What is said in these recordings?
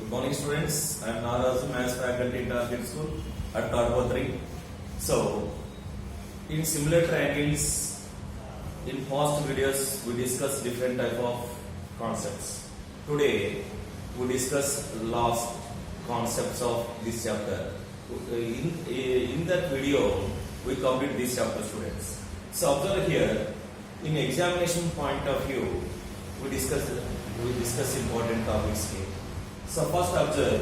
Good morning, students. I am Narazu, Maths faculty in Target School at Target 3. So, in similar triangles, in past videos, we discussed different type of concepts. Today, we discuss last concepts of this chapter. In that video, we complete this chapter, students. So, observe here, in examination point of view, we discuss important topics here. So first observe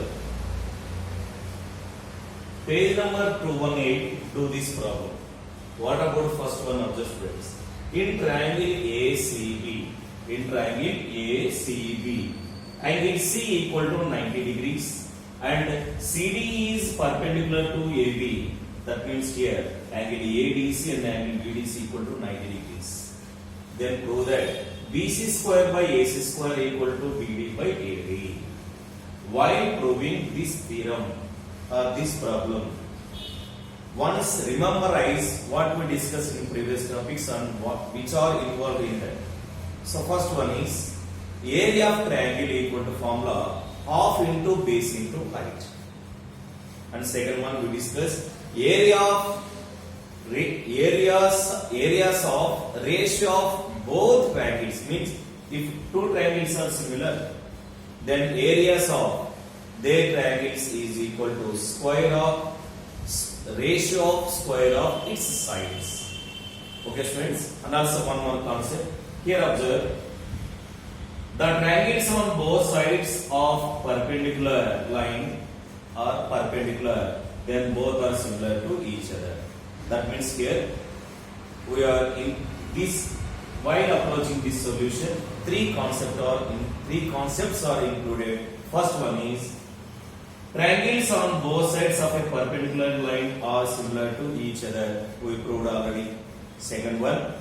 page number 218. Do this problem. What about first one? Observe, students. In triangle ACB, angle C equal to 90 degrees and CD is perpendicular to AB. That means here angle ADC and angle BDC equal to 90 degrees. Then prove that BC square by AC square equal to BD by AD. While proving this theorem or this problem, once memorize what we discussed in previous topics and which are involved in that. So first one is area of triangle equal to formula half into base into height. And second one we discussed areas of ratio of both triangles, means if two triangles are similar, then areas of their triangles is equal to square of ratio of square of its sides. Okay, students? And also one more concept. Here observe the triangles on both sides of perpendicular line are perpendicular, then both are similar to each other. That means here we are in this. While approaching this solution, three concepts are included. First one is triangles on both sides of a perpendicular line are similar to each other. We proved already. Second one,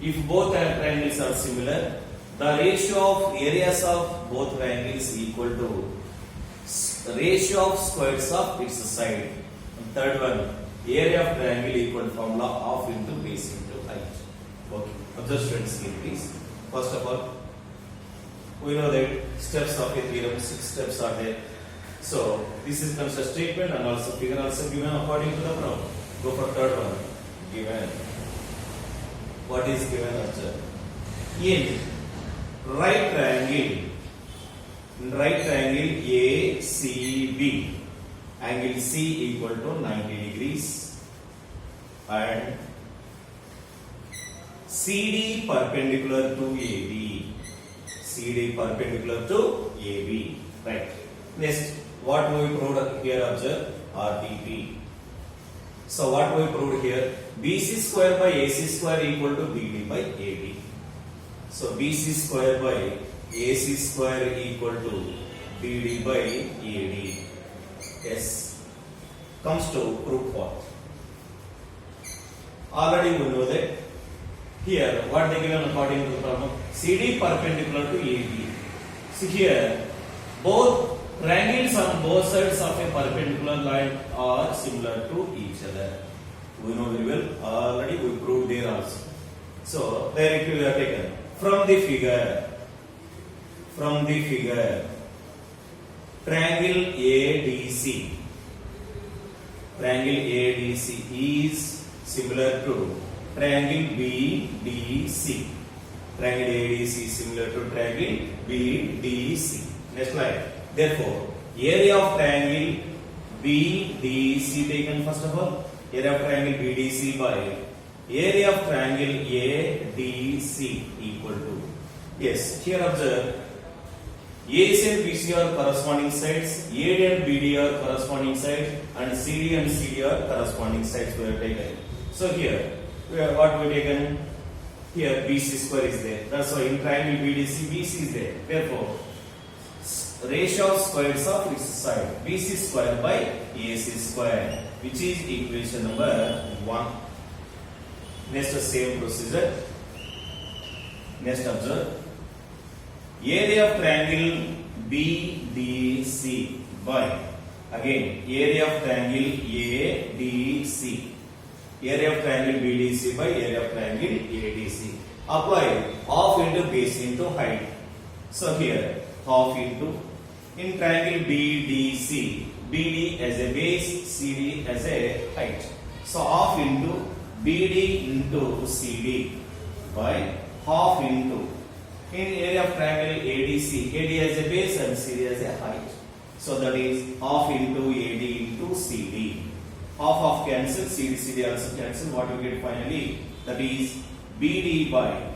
if both triangles are similar, the ratio of areas of both triangles equal to ratio of squares of its side. And third one, area of triangle equal to formula half into base into height. Okay. Observe, students, here please. First of all, we know that steps of a theorem, 6 steps are there. So this is comes a statement and also figure also given according to the problem. Go for third one. Given. What is given? Observe. In right triangle ACB, angle C equal to 90 degrees and CD perpendicular to AB. CD perpendicular to AB. Right. Next, what we proved here, observe RDP. So what we proved here, BC square by AC square equal to BD by AD. So BC square by AC square equal to BD by AD. Yes. Comes to proof what? Already we know that here what they given according to the problem, CD perpendicular to AB. See here, both triangles on both sides of a perpendicular line are similar to each other. We know very well, already we proved there also. So directly we are taken from the figure, triangle ADC is similar to triangle BDC. Triangle ADC is similar to triangle BDC. Next slide. Therefore, area of triangle BDC taken first of all. Area of triangle BDC by area of triangle ADC equal to. Yes, here observe. AC and BC are corresponding sides, AD and BD are corresponding sides, and CD and CD are corresponding sides we have taken. So here, what we taken? Here BC square is there. That's why in triangle BDC, BC is there. Therefore, ratio of squares of its side, BC square by AC square, which is equation number 1. Next, the same procedure. Next, observe. Area of triangle BDC by, again, area of triangle ADC. Area of triangle BDC by area of triangle ADC. Apply half into base into height. So here half into in triangle BDC, BD as a base, CD as a height. So half into BD into CD by half into, in area of triangle ADC, AD as a base and CD as a height. So that is half into AD into CD. Half cancel, CD also cancel. What you get finally? That is BD by,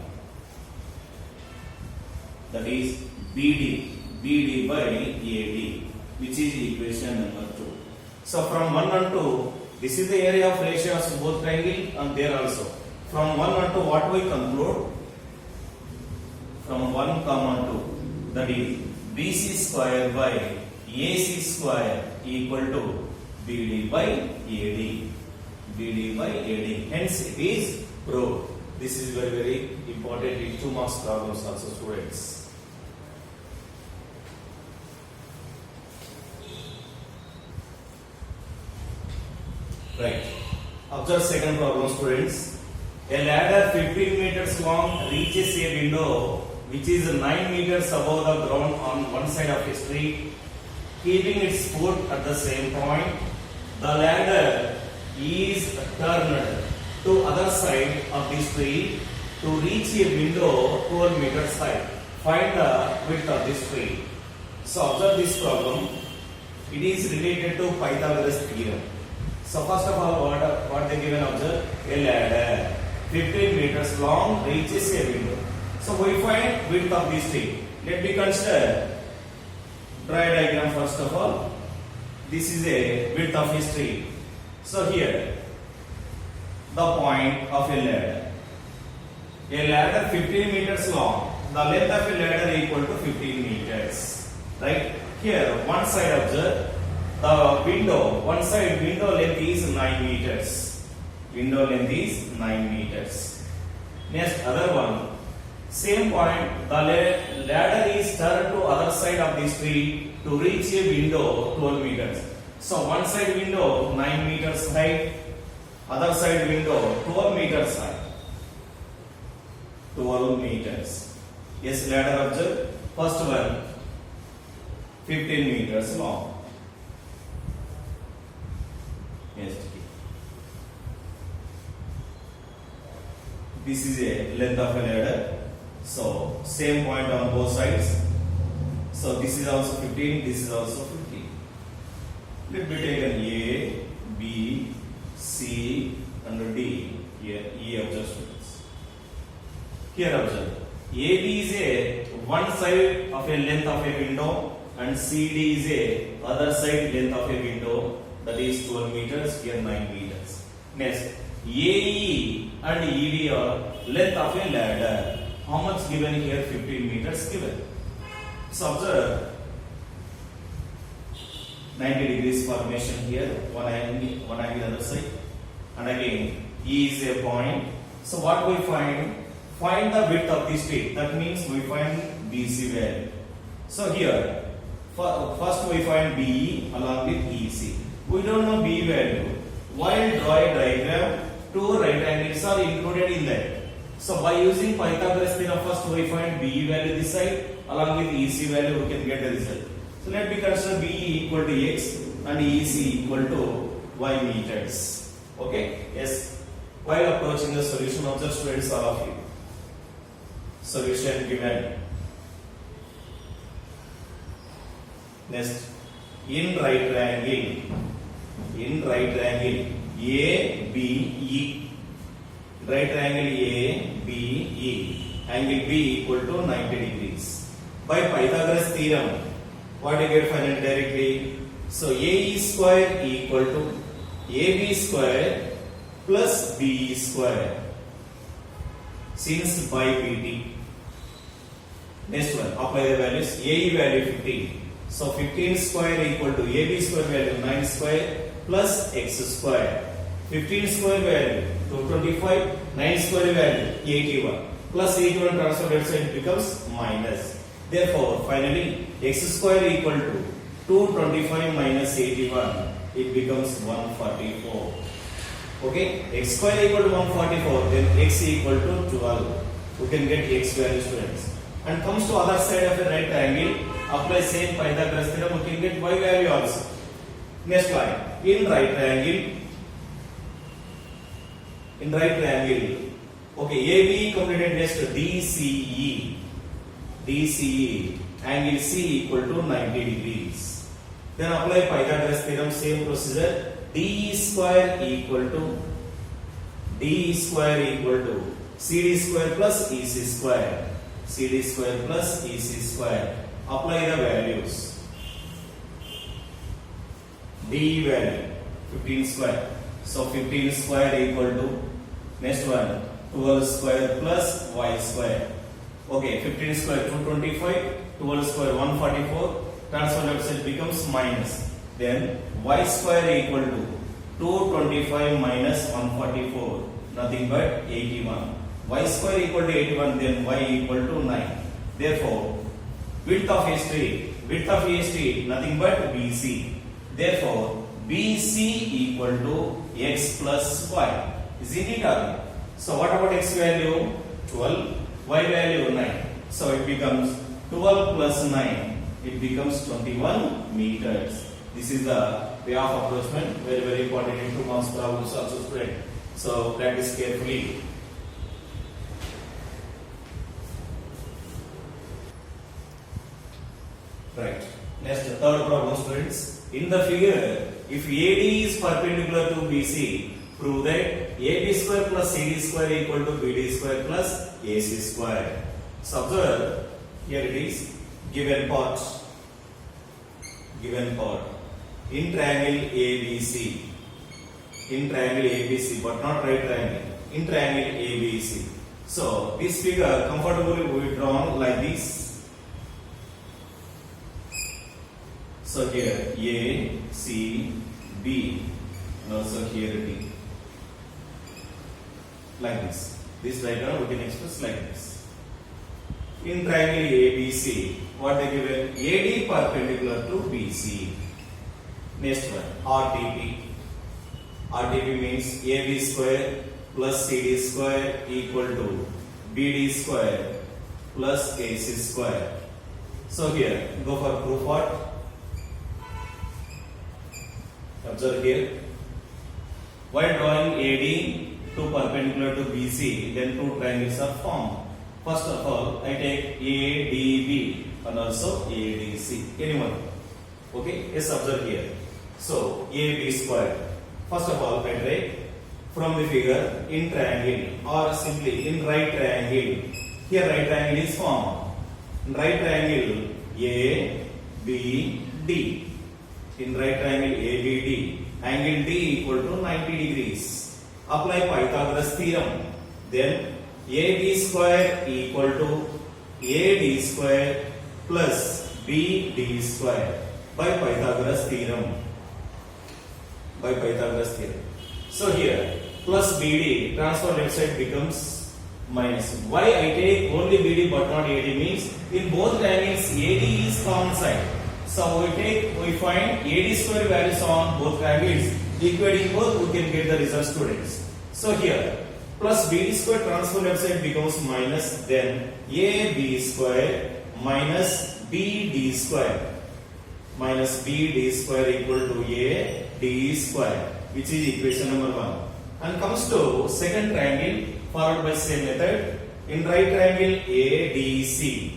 that is BD by AD, which is equation number 2. So from 1 and 2, this is the area of ratio of both triangle and there also. From 1 and 2, what we conclude? From 1 comma 2, that is BC square by AC square equal to BD by AD. BD by AD. Hence it is proved. This is very, very important in 2 marks problems also, students. Right. Observe second problem, students. A ladder 15 meters long reaches a window which is 9 meters above the ground on one side of a street, keeping its foot at the same point. The ladder is turned to other side of the street to reach a window 12 meters high. Find the width of the street. So observe this problem. It is related to Pythagoras theorem. So first of all, what they given, observe, a ladder 15 meters long reaches a window. So we find width of the street. Let me consider, draw a diagram first of all. This is a width of a street. So here, the point of a ladder. A ladder 15 meters long. The length of a ladder equal to 15 meters. Right? Here, one side observe. The window, one side window length is 9 meters. Window length is 9 meters. Next, other one. Same point, the ladder is turned to other side of the street to reach a window 12 meters. So one side window 9 meters high, other side window 12 meters high. 12 meters. Yes, ladder observe. First one 15 meters long. Yes. This is a length of a ladder. So same point on both sides. So this is also 15, this is also 15. Let me take an A, B, C and D. Here E observe students. Here observe. AB is a one side of a length of a window and CD is a other side length of a window, that is 12 meters, here 9 meters. Next, AE and ED are length of a ladder. How much given here? 15 meters given. So observe 90 degrees formation here, one angle other side, and again E is a point. So what we find? Find the width of the street. That means we find BC value. So here, first we find BE along with EC. We don't know B value. While draw a diagram, two right angles are included in that. So by using Pythagoras theorem, first we find BE value this side, along with EC value we can get the result. So let me consider BE equal to X and EC equal to Y meters. Okay? Yes. While approaching the solution, observe students, all of you. Solution given. Next, in right triangle A, B, E. Right triangle A, B, E. Angle B equal to 90 degrees. By Pythagoras theorem, what you get finally directly? So AE square equal to AB square plus BE square. Since by PT. Next one, apply the values. AE value 15. So 15 square equal to AB square value 9 square plus X square. 15 square value 225, 9 square value 81. Plus 81 transfer that side becomes minus. Therefore, finally, X square equal to 225 minus 81. It becomes 144. Okay, X square equal to 144, then X equal to 12. We can get X value, students. And comes to other side of a right triangle. apply same Pythagoras theorem, we can get y value also. Next line, in right triangle, okay, AB completed. Next, DCE, angle C equal to 90 degrees. Then apply Pythagoras theorem, same procedure. D square equal to CD square plus EC square. CD square plus EC square. Apply the values. D value 15 square. So 15 square equal to, next one, 12 square plus y square. Okay, 15 square 225, 12 square 144. Transfer left side becomes minus. Then y square equal to 225 minus 144, nothing but 81. Y square equal to 81, then y equal to 9. Therefore, width of A street, nothing but BC. Therefore, BC equal to x plus y. Isn't it or? So what about x value? 12, y value 9. So it becomes 12 plus 9. It becomes 21 meters. This is the way of approachment. Very, very important in 2 marks problems also student. So practice carefully. Right. Next, third problem, students. In the figure, if AD is perpendicular to BC, prove that AB square plus CD square equal to BD square plus AC square. So observe, here it is, given part. In triangle ABC. But not right triangle. In triangle ABC. So this figure comfortably will be drawn like this. So here A, C, B, and also here D. Like this. This diagram we can express like this. In triangle ABC, what they given? AD perpendicular to BC. Next one, RTP. RTP means AB square plus CD square equal to BD square plus AC square. So here, go for proof part. Observe here. While drawing AD to perpendicular to BC, then two triangles are formed. First of all, I take ADB and also ADC. Anyone? Okay? Yes, observe here. So, AB square. First of all, I take from the figure in triangle or simply in right triangle. Here right triangle is formed. In right triangle A, B, D. In right triangle ABD, angle D equal to 90 degrees. Apply Pythagoras theorem. Then AB square equal to AD square plus BD square by Pythagoras theorem. So here plus BD, transfer left side becomes minus. Why I take only BD but not AD means in both triangles AD is common side. So we find AD square values on both triangles. Equating both, we can get the result, students. So here plus BD square, transfer left side becomes minus, then AB square minus BD square. Minus BD square equal to AD square, which is equation number 1. And comes to second triangle, followed by same method. In right triangle ADC.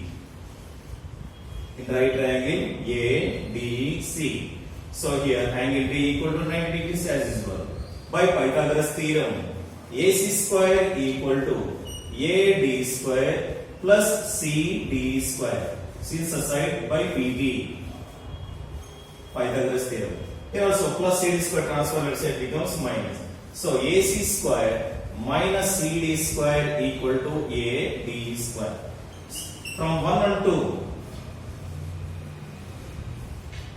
So here angle D equal to 90 degrees as usual. By Pythagoras theorem, AC square equal to AD square plus CD square. Since aside by PT. Pythagoras theorem. Here also plus CD square, transfer left side becomes minus. So AC square minus CD square equal to AD square. From 1 and 2.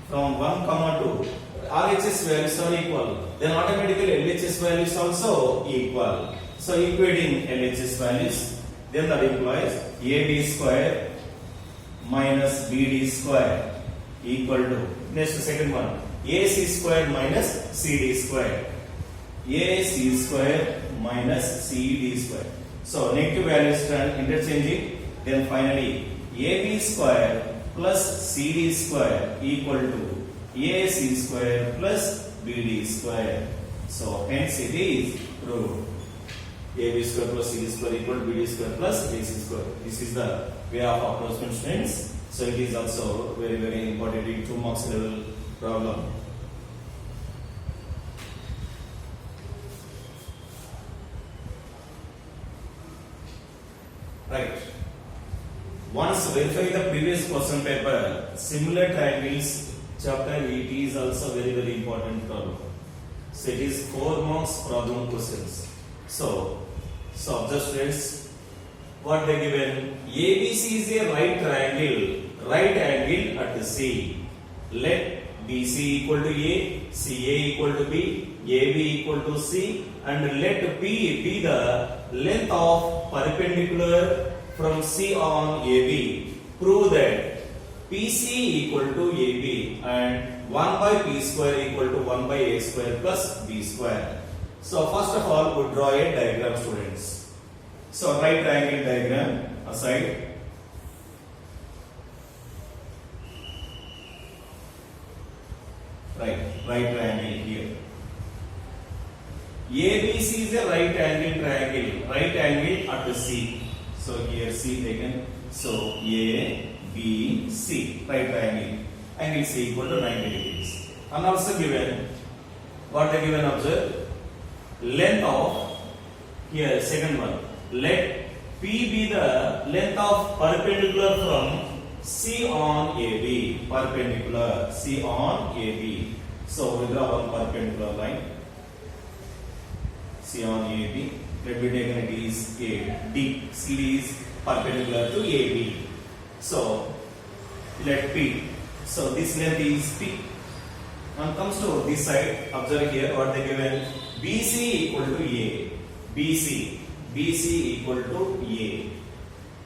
From 1, 2, RHS values are equal. Then automatically LHS values also equal. So equating LHS values, then that implies AD square minus BD square equal to, next second one, AC square minus CD square. AC square minus CD square. So negative values turn interchanging. Then finally AB square plus CD square equal to AC square plus BD square. So hence it is proved. AB square plus CD square equal to BD square plus AC square. This is the way of approachment, students. So it is also very, very important in 2 marks level problem. Right. Once verify the previous question paper, similar triangles chapter 8 is also very, very important problem. So it is 4 marks problem questions. So observe, students, what they given? ABC is a right angle at C. Let BC equal to A, CA equal to B, AB equal to C, and let P be the length of perpendicular from C on AB. Prove that PC equal to AB and 1 by P square equal to 1 by A square plus B square. So first of all, we draw a diagram, students. So right triangle diagram aside. Right triangle here. ABC is a right angle at C. So here C taken. So ABC, right triangle. Angle C equal to 90 degrees. And also given, what they given, observe, length of, here second one, let P be the length of perpendicular from C on AB, perpendicular C on AB. So we draw one perpendicular line, C on AB. Let me take it is D. CD is perpendicular to AB. So let P. So this length is P. When comes to this side, observe here what they given. BC equal to A. BC equal to A.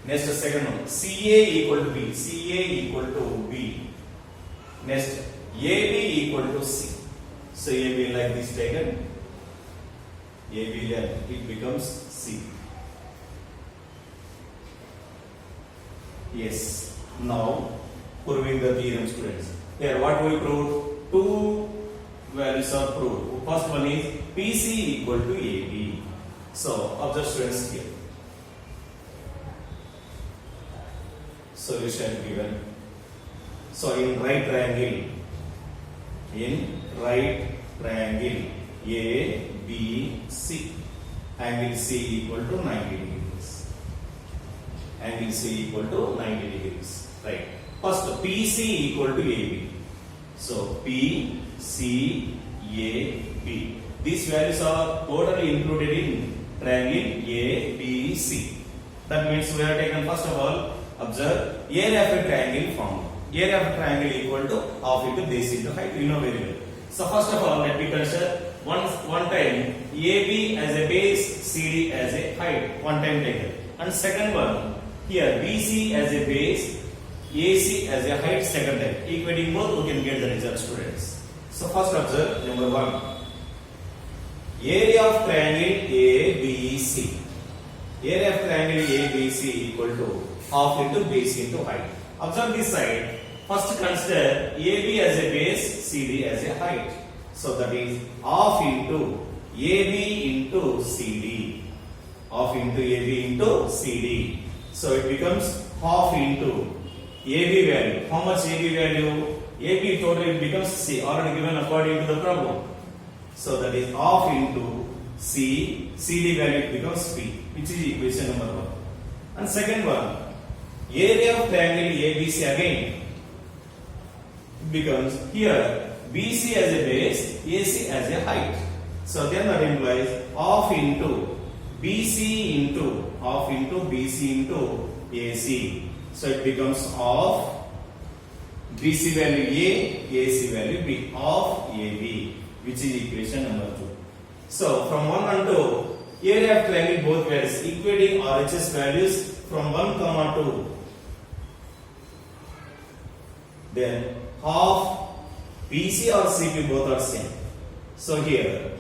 Next second one. CA equal to B. CA equal to B. Next AB equal to C. So AB like this taken. AB length, it becomes C. Yes. Now proving the theorem, students. Here what we proved? 2 values are proved. First one is PC equal to AB. So observe, students, here. Solution given. So in right triangle, A, B, C, angle C equal to 90 degrees. Angle C equal to 90 degrees. Right. First, PC equal to AB. So P, C, A, B. These values are totally included in triangle A, B, C. That means we have taken, first of all, observe, area of a triangle formed. Area of a triangle equal to half into base into height. You know very well. So first of all, let me consider one time AB as a base, CD as a height. One time taken. And second one, here BC as a base, AC as a height. Second time. Equating both, we can get the result, students. So first observe, number 1. Area of triangle ABC. Area of triangle ABC equal to half into base into height. Observe this side. First consider AB as a base, CD as a height. So that is half into AB into CD. Half into AB into CD. So it becomes half into AB value. How much AB value? AB total it becomes C, already given according to the problem. So that is half into C, CD value it becomes P, which is equation number 1. And second one, area of triangle ABC again becomes here BC as a base, AC as a height. So then that implies half into BC into AC. So it becomes half BC value A, AC value B, half AB, which is equation number 2. So from 1 and 2, area of triangle both values, equating RHS values from 1, 2. Then half BC or CP both are same. So here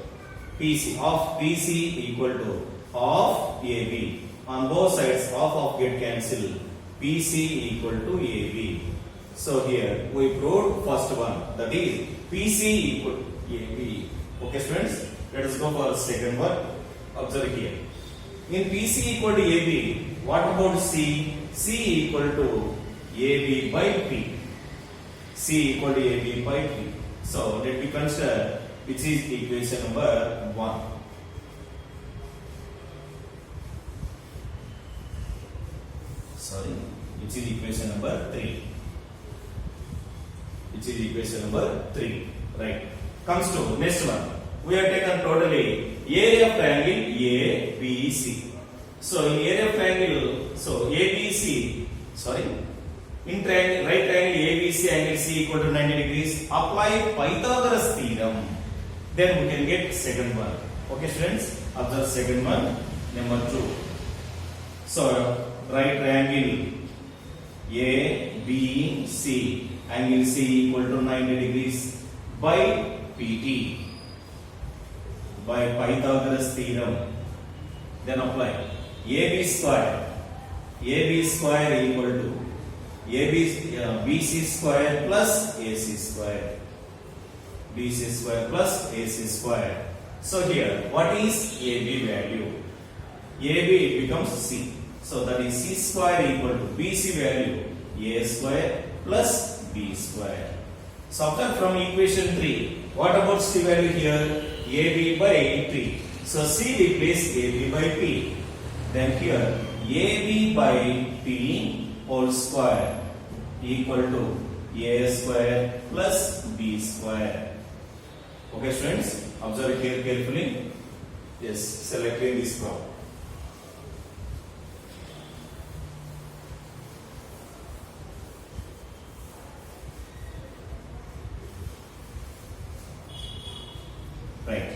PC, half BC equal to half AB. On both sides half of get cancelled. PC equal to AB. So here we proved first one, that is PC equal to AB. Okay students, let us go for second one. Observe here. In PC equal to AB, what about C? C equal to AB by P. C equal to AB by P. So let me consider which is equation number 1. Sorry, which is equation number 3. Which is equation number 3. Right. Comes to next one. We have taken totally area of triangle ABC. So in area of triangle, so ABC, sorry, in triangle, right triangle ABC angle C equal to 90 degrees. Apply Pythagoras theorem. Then we can get second one. Okay students, observe second one, number 2. So right triangle ABC, angle C equal to 90 degrees by PT, by Pythagoras theorem. Then apply AB square equal to BC square plus AC square. BC square plus AC square. So here, what is AB value? AB becomes C. So that is C square equal to BC value A square plus B square. So after from equation 3, what about C value here? AB by P. So C replace AB by P. Then here AB by P whole square equal to A square plus B square. Okay students, observe here carefully. Yes, selecting this problem. Right.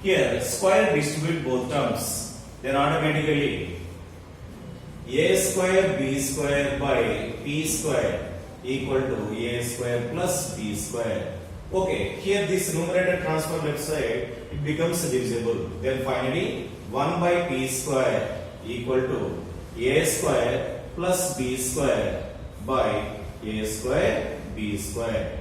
Here square distribute both terms. Then automatically A square B square by P square equal to A square plus B square. Okay, here this numerator transfer left side, it becomes divisible. Then finally 1 by P square equal to A square plus B square by A square B square.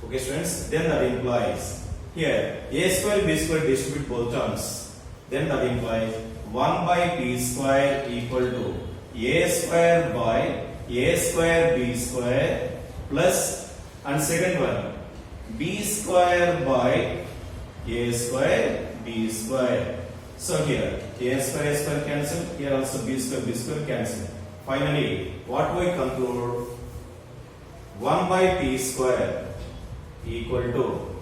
Okay students, then that implies here A square B square distribute both terms. Then that implies 1 by P square equal to A square by A square B square plus, and second one B square by A square B square. So here A square cancel, here also B square cancel. Finally, what we conclude? 1 by P square equal to,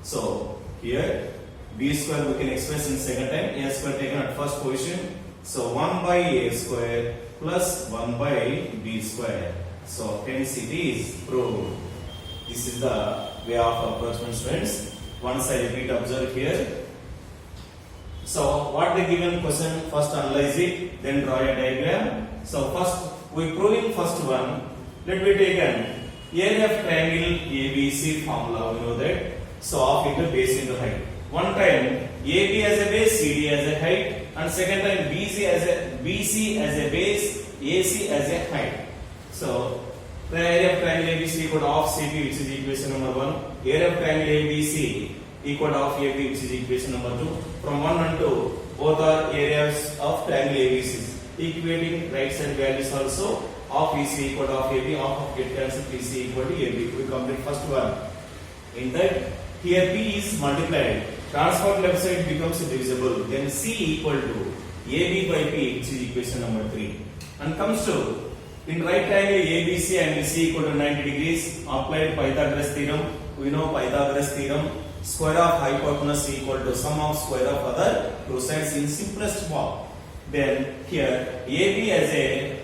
so here B square we can express in second time, A square taken at first position. So 1 by A square plus 1 by B square. So hence it is proved. This is the way of approachment students. Once I repeat, observe here. So what the given question, first analyze it, then draw a diagram. So first we proving first one. Let me take an area of triangle ABC formula, we know that. So half into base into height. One time AB as a base, CD as a height, and second time BC as a base, AC as a height. So the area of triangle ABC equal to half CB, which is equation number 1. Area of triangle ABC equal to half AB, which is equation number 2. From 1 and 2, both are areas of triangle ABC. Equating right side values also, half EC equal to half AB, half of get cancel, PC equal to AB. We complete first one. In that, here P is multiplied. Transform left side becomes divisible. Then C equal to AB by P, which is equation number 3. And comes to, in right triangle ABC and C equal to 90 degrees, applied Pythagoras theorem. We know Pythagoras theorem. Square of hypotenuse equal to sum of square of other two sides in simplest form. Then here AB as a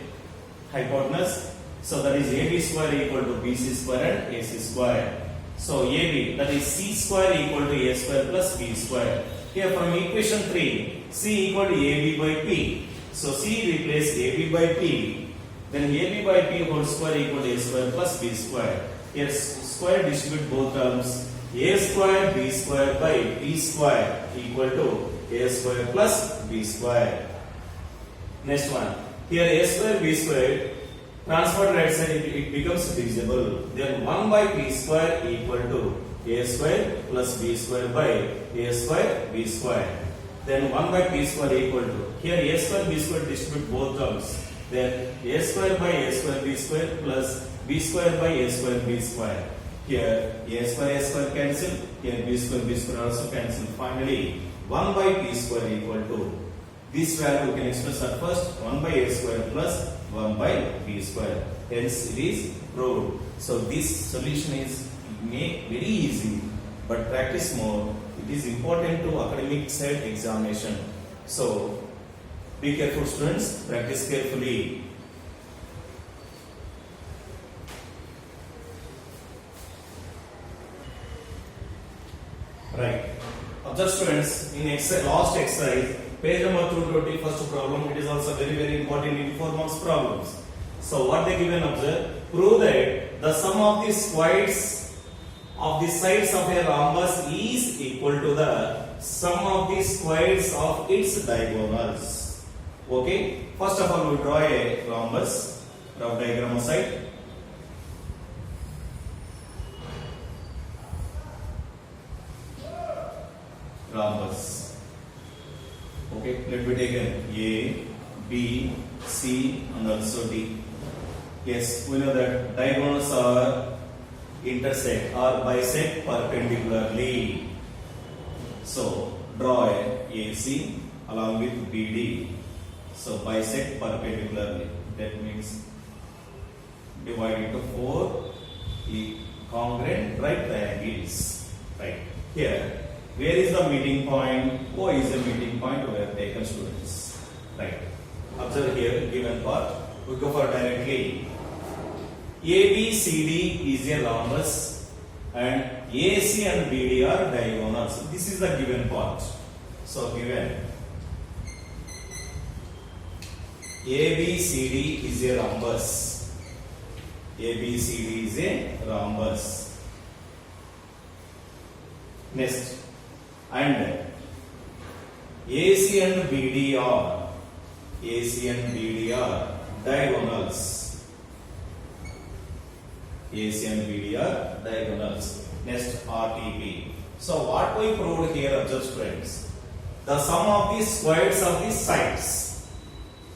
hypotenuse, so that is AB square equal to BC square and AC square. So AB, that is C square equal to A square plus B square. Here from equation 3, C equal to AB by P. So C replace AB by P. Then AB by P whole square equal to A square plus B square. Here square distribute both terms. A square B square by B square equal to A square plus B square. Next one. Here A square B square transfer right side, it becomes divisible. Then 1 by p square equal to a square plus b square by a square b square. Then 1 by p square equal to, here a square b square distribute both terms. Then a square by a square b square plus b square by a square b square. Here a square cancel, here b square also cancel. Finally 1 by p square equal to, this value we can express at first 1 by a square plus 1 by b square. Hence it is proved. So this solution is made very easy, but practice more. It is important to academic side examination. So be careful students, practice carefully. Right. Observe students, in last exercise, page number 220, first problem, it is also very important in 4 marks problems. So what they given, observe, prove that the sum of the squares of the sides of a rhombus is equal to the sum of the squares of its diagonals. Okay, first of all we draw a rhombus, rough diagram aside. Rhombus. Okay, let me take A, B, C and also D. Yes, we know that diagonals are intersect or bisect perpendicularly. So draw a AC along with BD. So bisect perpendicularly. That means divide into 4 congruent right triangles. Right. Here, where is the meeting point? O is the meeting point we have taken, students. Right. Observe here, given part. We go for directly. ABCD is a rhombus and AC and BD are diagonals. This is the given part. So given ABCD is a rhombus. ABCD is a rhombus. Next, and AC and BD are diagonals. AC and BD are diagonals. Next, RTP. So what we proved here, observe friends, the sum of the squares of the sides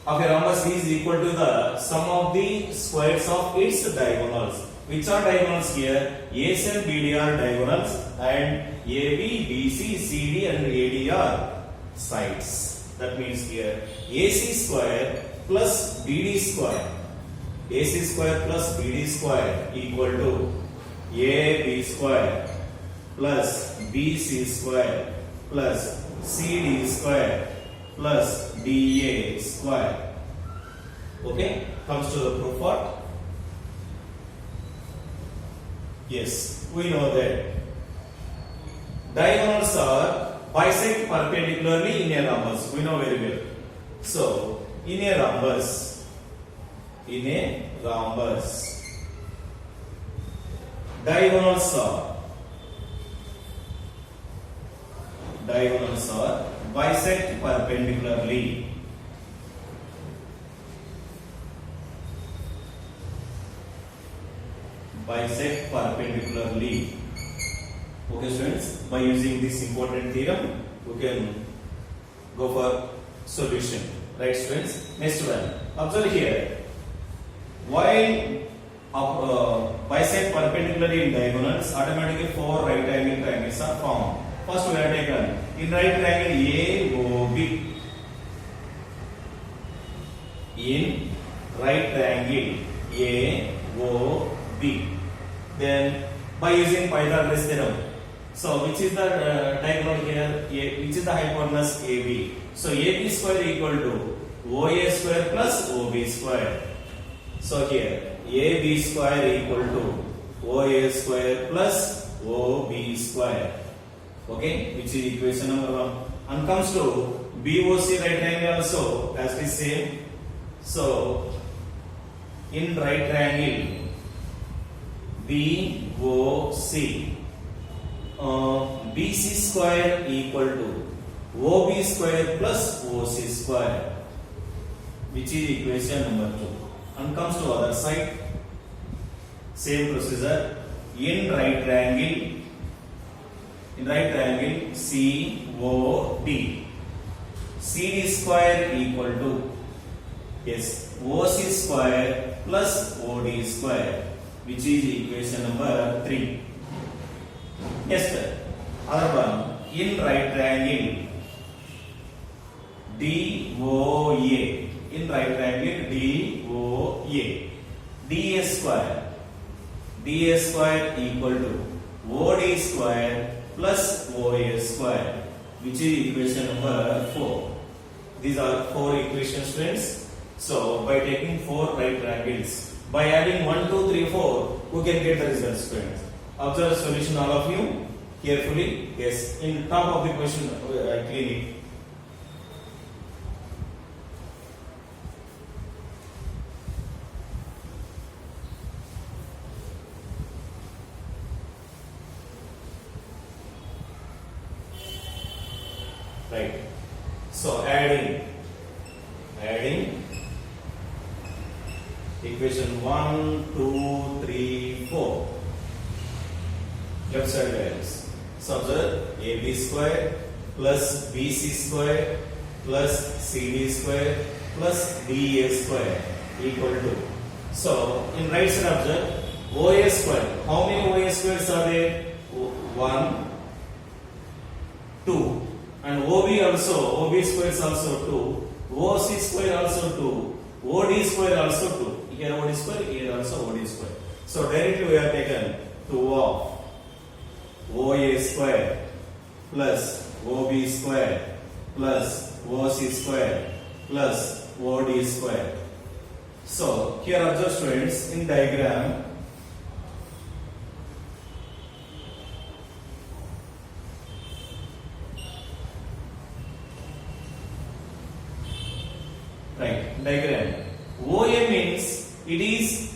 of a rhombus is equal to the sum of the squares of its diagonals. Which are diagonals here? AC and BD are diagonals and AB, BC, CD and AD are sides. That means here AC square plus BD square. AC square plus BD square equal to AB square plus BC square plus CD square plus DA square. Okay, comes to the proof part. Yes, we know that diagonals are bisect perpendicularly in a rhombus. We know very well. So, in a rhombus, diagonals are bisect perpendicularly. Bisect perpendicularly. Okay, students, by using this important theorem, we can go for solution. Right, students? Next one. Observe here. While bisect perpendicularly in diagonals, automatically 4 right angle triangles are formed. First, we have taken in right triangle AOB. In right triangle AOB. Then, by using Pythagoras theorem, so which is the diagonal here? Which is the hypotenuse AB? So AB square equal to OA square plus OB square. So here AB square equal to OA square plus OB square. Okay, which is equation number 1. And comes to BOC right triangle also as the same. So in right triangle BOC, BC square equal to OB square plus OC square, which is equation number 2. and comes to other side. Same procedure. In right triangle COD, CD square equal to OC square plus OD square, which is equation number 3. Yes sir. Other one, in right triangle DOA, in right triangle DOA, DA square equal to OD square plus OA square, which is equation number 4. These are 4 equations, friends. So by taking 4 right triangles, by adding 1, 2, 3, 4, we can get the results, friends. Observe the solution, all of you, carefully. Yes, in top of the question, I clean it. Right. So adding equation 1, 2, 3, 4. Left side values. So observe AB square plus BC square plus CD square plus DA square equal to. So in right side observe OA square. How many OA squares are there? 1, 2. And OB square is also 2, OC square also 2, OD square also 2. Here OD square, here also OD square. So directly we have taken 2 of OA square plus OB square plus OC square plus OD square. So here observe students, in diagram diagram. OA means it is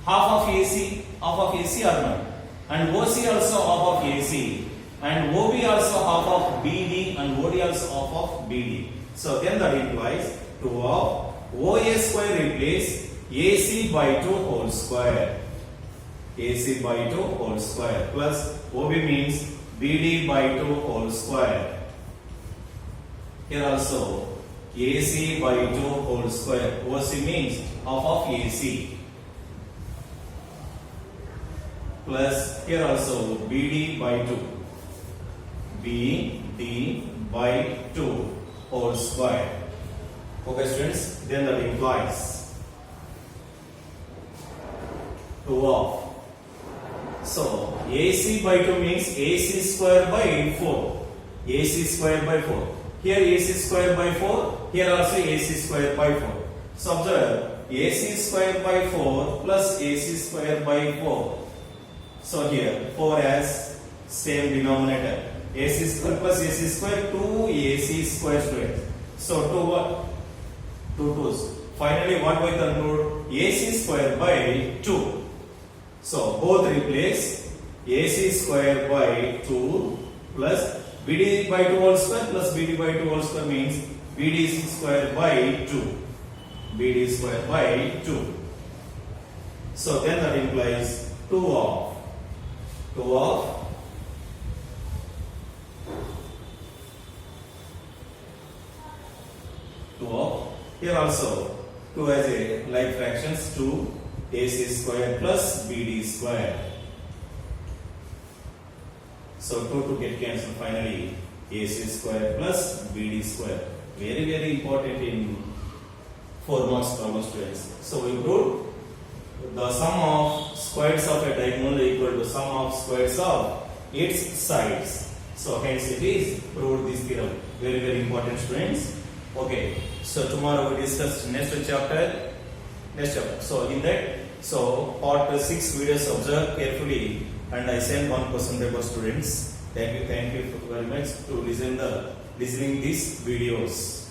half of AC or not, and OC also half of AC, and OB also half of BD, and OD also half of BD. So then that implies 2 of OA square replace AC by 2 whole square, AC by 2 whole square, plus OB means BD by 2 whole square. Here also AC by 2 whole square. OC means half of AC. Plus here also BD by 2. BD by 2 whole square. Okay students, then that implies 2 of. So AC by 2 means AC square by 4. AC square by 4. Here AC square by 4, here also AC square by 4. So observe AC square by 4 plus AC square by 4. So here 4 has same denominator. AC square plus AC square, 2 AC square square. So 2 what? 2 2's. Finally what we conclude? AC square by 2. So both replace AC square by 2 plus BD by 2 whole square plus BD by 2 whole square means BD square by 2. BD square by 2. So then that implies 2 of here also 2 has a like fractions, 2 AC square plus BD square. So 2 to get cancelled, finally AC square plus BD square. Very very important in 4 marks problem students. So we proved the sum of squares of a diagonal equal to sum of squares of its sides. So hence it is proved this theorem. Very very important students. Okay, so tomorrow we discuss next chapter. So in that, so part 6 videos observe carefully, and I send 1 question paper students. Thank you very much to listening these videos.